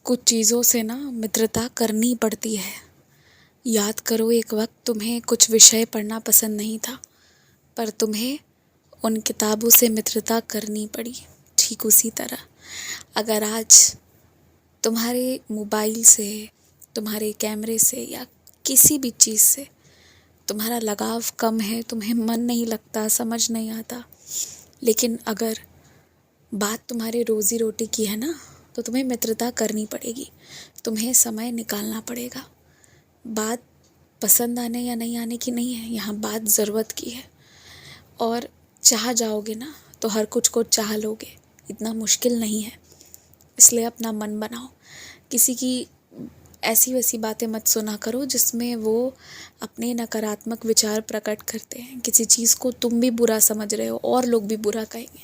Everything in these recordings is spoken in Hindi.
कुछ चीज़ों से ना मित्रता करनी पड़ती है। याद करो एक वक्त तुम्हें कुछ विषय पढ़ना पसंद नहीं था, पर तुम्हें उन किताबों से मित्रता करनी पड़ी। ठीक उसी तरह अगर आज तुम्हारे मोबाइल से, तुम्हारे कैमरे से या किसी भी चीज़ से तुम्हारा लगाव कम है, तुम्हें मन नहीं लगता, समझ नहीं आता, लेकिन अगर बात तुम्हारे रोज़ी रोटी की है ना, तो तुम्हें मित्रता करनी पड़ेगी। तुम्हें समय निकालना पड़ेगा। बात पसंद आने या नहीं आने की नहीं है, यहाँ बात ज़रूरत की है। और चाह जाओगे ना तो हर कुछ को चाह लोगे, इतना मुश्किल नहीं है। इसलिए अपना मन बनाओ। किसी की ऐसी वैसी बातें मत सुना करो जिसमें वो अपने नकारात्मक विचार प्रकट करते हैं। किसी चीज़ को तुम भी बुरा समझ रहे हो और लोग भी बुरा कहेंगे,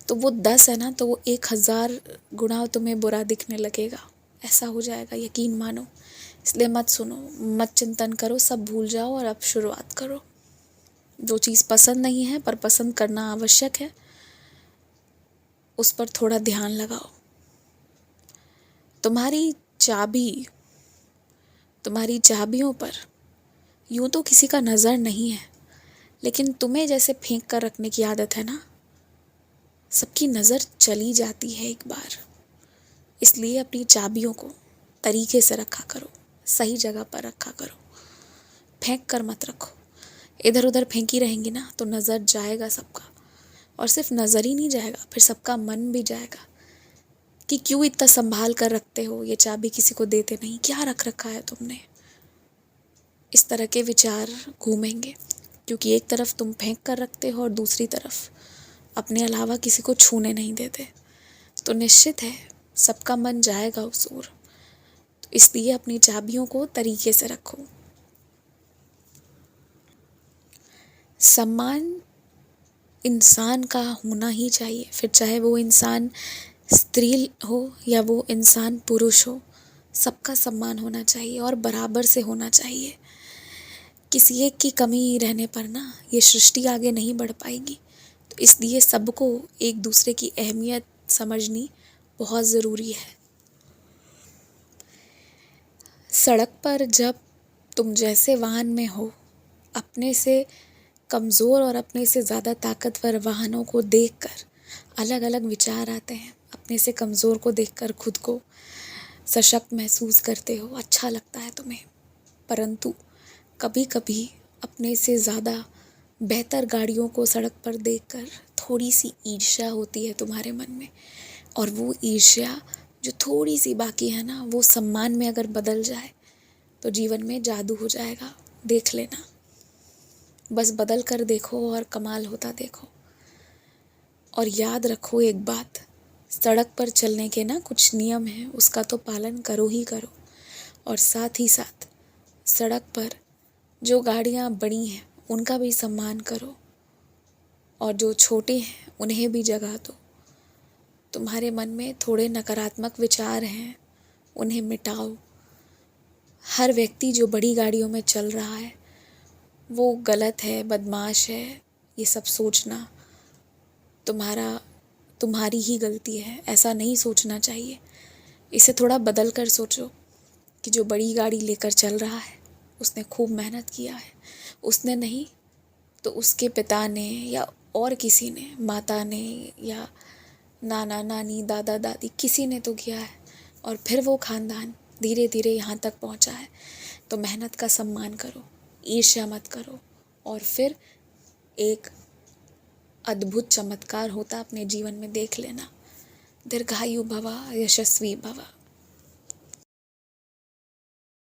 तो वो 10 है ना, तो वो 1000 गुना तुम्हें बुरा दिखने लगेगा। ऐसा हो जाएगा, यकीन मानो। इसलिए मत सुनो, मत चिंतन करो, सब भूल जाओ और अब शुरुआत करो। जो चीज़ पसंद नहीं है पर पसंद करना आवश्यक है, उस पर थोड़ा ध्यान लगाओ। तुम्हारी चाबियों पर यूं तो किसी का नज़र नहीं है, लेकिन तुम्हें जैसे फेंक कर रखने की आदत है ना, सबकी नज़र चली जाती है एक बार। इसलिए अपनी चाबियों को तरीके से रखा करो, सही जगह पर रखा करो, फेंक कर मत रखो। इधर उधर फेंकी रहेंगी ना तो नज़र जाएगा सबका, और सिर्फ नज़र ही नहीं जाएगा, फिर सबका मन भी जाएगा कि क्यों इतना संभाल कर रखते हो, ये चाबी किसी को देते नहीं, क्या रख रखा है तुमने। इस तरह के विचार घूमेंगे, क्योंकि एक तरफ तुम फेंक कर रखते हो और दूसरी तरफ अपने अलावा किसी को छूने नहीं देते। तो निश्चित है सबका मन जाएगा उस ओर। तो इसलिए अपनी चाबियों को तरीके से रखो। सम्मान इंसान का होना ही चाहिए, फिर चाहे वो इंसान स्त्री हो या वो इंसान पुरुष हो, सबका सम्मान होना चाहिए और बराबर से होना चाहिए। किसी एक की कमी रहने पर ना ये सृष्टि आगे नहीं बढ़ पाएगी। तो इसलिए सबको एक दूसरे की अहमियत समझनी बहुत ज़रूरी है। सड़क पर जब तुम जैसे वाहन में हो, अपने से कमज़ोर और अपने से ज़्यादा ताकतवर वाहनों को देखकर अलग अलग विचार आते हैं। अपने से कमज़ोर को देखकर खुद को सशक्त महसूस करते हो, अच्छा लगता है तुम्हें। परंतु कभी कभी अपने से ज़्यादा बेहतर गाड़ियों को सड़क पर देखकर थोड़ी सी ईर्ष्या होती है तुम्हारे मन में, और वो ईर्ष्या जो थोड़ी सी बाकी है ना, वो सम्मान में अगर बदल जाए तो जीवन में जादू हो जाएगा। देख लेना, बस बदल कर देखो और कमाल होता देखो। और याद रखो एक बात, सड़क पर चलने के ना कुछ नियम हैं, उसका तो पालन करो ही करो। और साथ ही साथ सड़क पर जो गाड़ियाँ बड़ी हैं उनका भी सम्मान करो, और जो छोटे हैं उन्हें भी जगह दो। तुम्हारे मन में थोड़े नकारात्मक विचार हैं, उन्हें मिटाओ। हर व्यक्ति जो बड़ी गाड़ियों में चल रहा है वो गलत है, बदमाश है, ये सब सोचना तुम्हारी ही गलती है। ऐसा नहीं सोचना चाहिए। इसे थोड़ा बदल कर सोचो कि जो बड़ी गाड़ी लेकर चल रहा है उसने खूब मेहनत किया है। उसने नहीं तो उसके पिता ने या और किसी ने, माता ने या नाना नानी, दादा दादी, किसी ने तो किया है, और फिर वो खानदान धीरे धीरे यहाँ तक पहुँचा है। तो मेहनत का सम्मान करो, ईर्ष्या मत करो, और फिर एक अद्भुत चमत्कार होता अपने जीवन में देख लेना। दीर्घायु भवा, यशस्वी भवा।